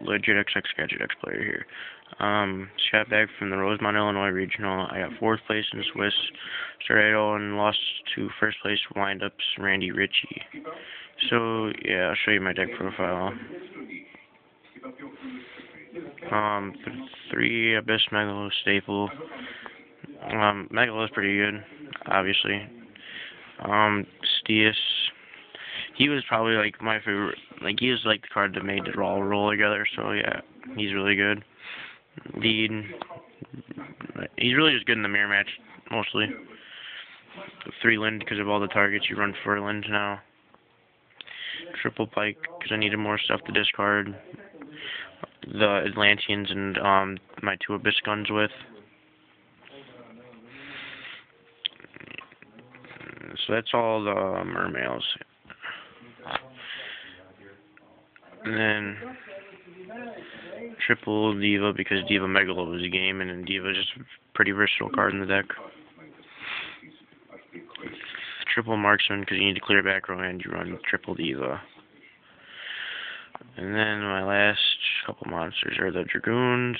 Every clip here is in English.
legit XX Gadget X player here. Shot back from the Rosemont, Illinois regional. I got 4th place in Swiss Straight and lost to 1st place windups Randy Ritchie. So yeah, I'll show you my deck profile. 3 Abyss Megalo Staple. Megalo is pretty good, obviously. Stius. He was probably like my favorite. Like he was like the card that made it all roll together. So yeah, he's really good. Deed. He's really just good in the mirror match mostly. 3 Lind because of all the targets you run for Lind now. Triple Pike because I needed more stuff to discard the Atlanteans and my 2 Abyss guns with. So that's all the Mermails. And then triple Diva because Diva Megalo was a game, and then Diva is just a pretty versatile card in the deck. Triple Marksman because you need to clear back row and you run triple Diva. And then my last couple monsters are the Dragoons,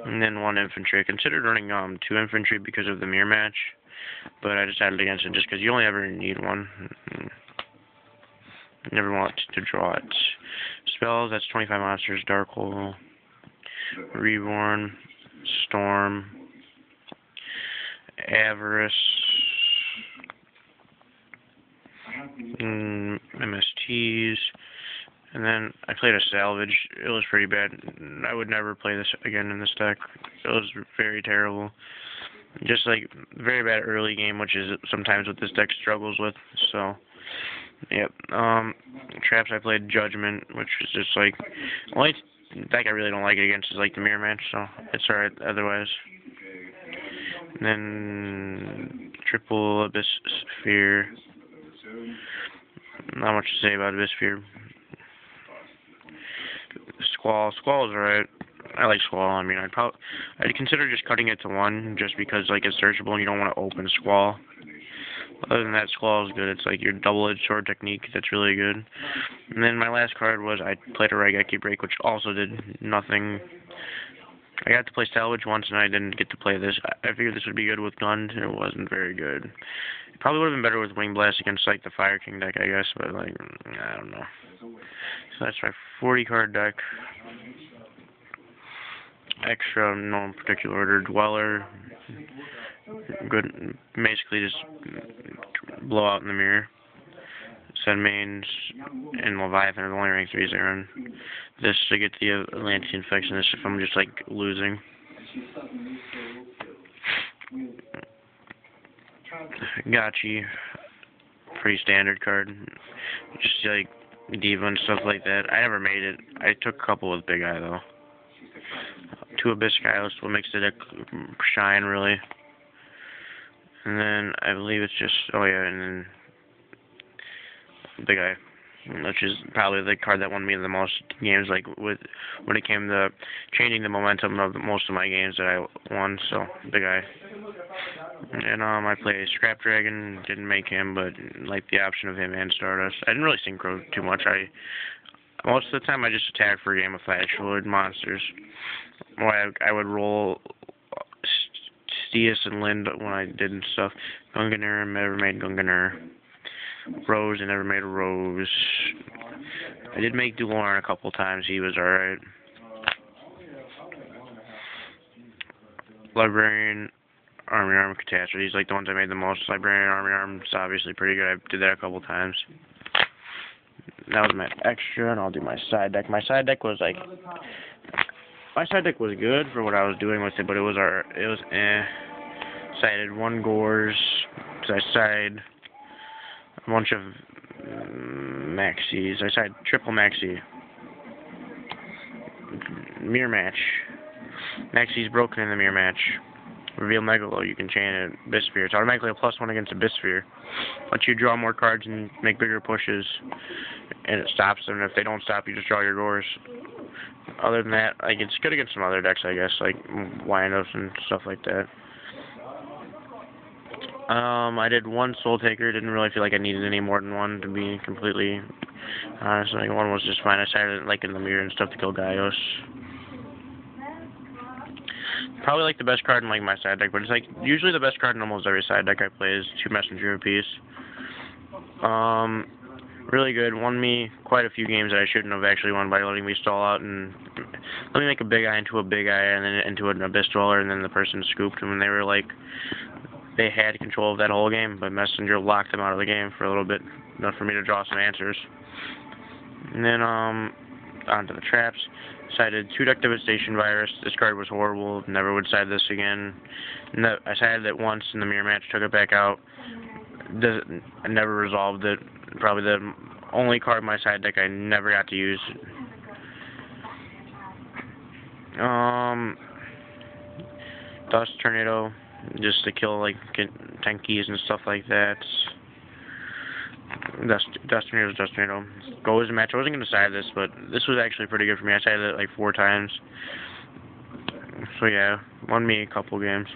and then 1 Infantry. I considered running 2 Infantry because of the mirror match, but I decided against it just because you only ever need 1. Never want to draw it. Spells, that's 25 monsters. Dark Hole, Reborn, Storm, Avarice, MSTs, and then I played a Salvage. It was pretty bad. I would never play this again in this deck. It was very terrible. Just like very bad early game, which is sometimes what this deck struggles with. So, yep. Traps, I played Judgment, which is just like only deck I really don't like it against is like the mirror match. So it's alright otherwise. And then triple Abyss Sphere. Not much to say about Abyss Sphere. Squall. Squall is alright. I like Squall. I mean, I'd consider just cutting it to 1 just because like it's searchable and you don't want to open Squall. Other than that, Squall is good. It's like your double-edged sword technique that's really good. And then my last card was I played a Raigeki Break, which also did nothing. I got to play Salvage once, and I didn't get to play this. I figured this would be good with guns, and it wasn't very good. It probably would have been better with Wing Blast against like the Fire King deck, I guess, but like I don't know. So that's my 40-card deck. Extra, no particular order. Dweller, good, basically just blow out in the mirror. Mains and Leviathan are the only rank 3s I run. This to get the Atlantean infection, this if I'm just like losing. Gotchi, pretty standard card. Just like Diva and stuff like that. I never made it. I took a couple with Big Eye though. 2 Abyss Catalyst, what makes the deck shine really. And then I believe it's just and then Big Eye, which is probably the card that won me the most games, like when it came to changing the momentum of most of my games that I won. So Big Eye. And I played Scrap Dragon, didn't make him, but like the option of him and Stardust. I didn't really synchro too much. Most of the time I just attacked for a game of Flash Lord monsters. I would roll Stius and Lind when I did and stuff. Gunganer, never made Gunganer. Rose, I never made a Rose. I did make Dulorn a couple times. He was alright. Librarian, Army Arm, Catastrophe. These like the ones I made the most. Librarian, Army Arm is obviously pretty good. I did that a couple times. That was my extra, and I'll do my side deck. My side deck was like, my side deck was good for what I was doing with it, but it was eh. Sided 1 Gores, because I sided a bunch of Maxis. I sided triple Maxi. Mirror match. Maxi's broken in the mirror match. Reveal Megalo, you can chain it. Bisphere. It's automatically a +1 against a Bisphere. Lets you draw more cards and make bigger pushes. And it stops them. If they don't stop, you just draw your Gores. Other than that, like it's good against some other decks, I guess, like Windups and stuff like that. I did 1 Soul Taker. Didn't really feel like I needed any more than 1 to be completely Honestly, one was just fine. I started like in the mirror and stuff to kill Gaios. Probably like the best card in like my side deck, but it's like usually the best card in almost every side deck I play is 2 Messenger apiece. Really good. Won me quite a few games that I shouldn't have actually won by letting me stall out and let me make a big eye into a big eye and then into an Abyss Dweller, and then the person scooped them and they were like, they had control of that whole game, but Messenger locked them out of the game for a little bit, enough for me to draw some answers. And then onto the traps. Sided 2 Deck Devastation Virus. This card was horrible. Never would side this again. I sided it once in the mirror match, took it back out. I never resolved it. Probably the only card in my side deck I never got to use. Dust Tornado, just to kill like Tenkies and stuff like that. Dust Tornado. Goes a match. I wasn't going to side this, but this was actually pretty good for me. I sided it like 4 times. So yeah, won me a couple games.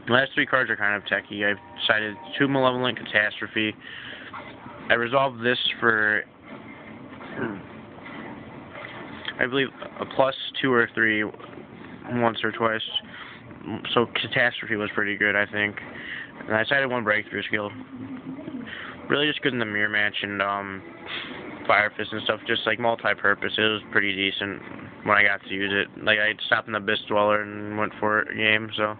The last 3 cards are kind of techy. I sided 2 Malevolent Catastrophe. I resolved this for, I believe, a +2 or 3 once or twice. So Catastrophe was pretty good, I think. And I sided 1 Breakthrough skill. Really just good in the mirror match and Fire Fist and stuff. Just like multi-purpose. It was pretty decent when I got to use it. Like I stopped in the Abyss Dweller and went for a game. So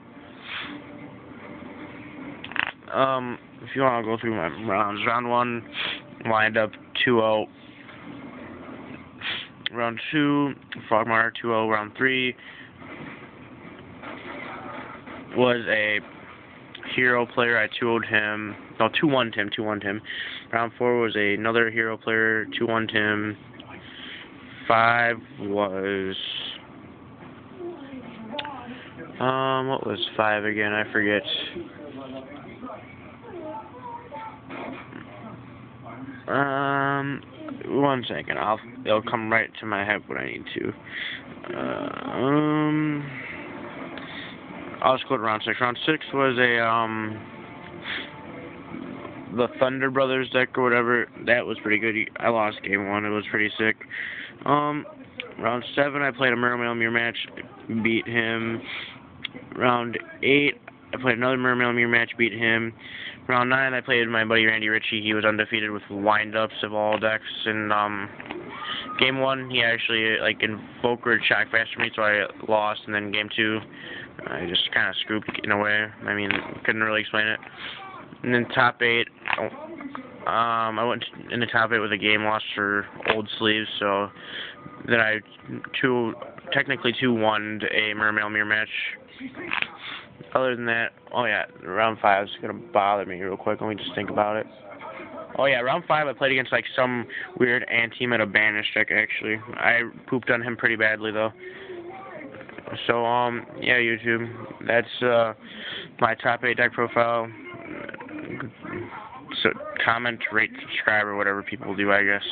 if you want to go through my rounds, round 1 lined up 2-0. Round 2, Frogmar 2-0. Round 3 was a hero player. I 2-0'd him. No, 2-1'd him. 2-1'd him. Round 4 was another hero player. 2-1'd him. 5 was what was 5 again? I forget. One second. It'll come right to my head when I need to. I'll just go to round 6. Round 6 was the Thunder Brothers deck or whatever. That was pretty good. I lost game 1. It was pretty sick. Round 7, I played a Mermail mirror match, beat him. Round 8, I played another Mermail mirror match, beat him. Round 9, I played my buddy Randy Ritchie. He was undefeated with wind-ups of all decks. And game 1, he actually like Invoker shock faster me, so I lost. And then game 2, I just kind of scooped in a way. I mean, couldn't really explain it. And then top 8, I went in the top 8 with a game loss for Old Sleeves. So then I technically 2-1'd a Mermail mirror match. Other than that, oh yeah, round 5 is going to bother me real quick. Let me just think about it. Oh yeah, round 5 I played against like some weird anti-meta banish deck actually. I pooped on him pretty badly though. So, yeah, YouTube, that's my top 8 deck profile. So comment, rate, subscribe, or whatever people do, I guess.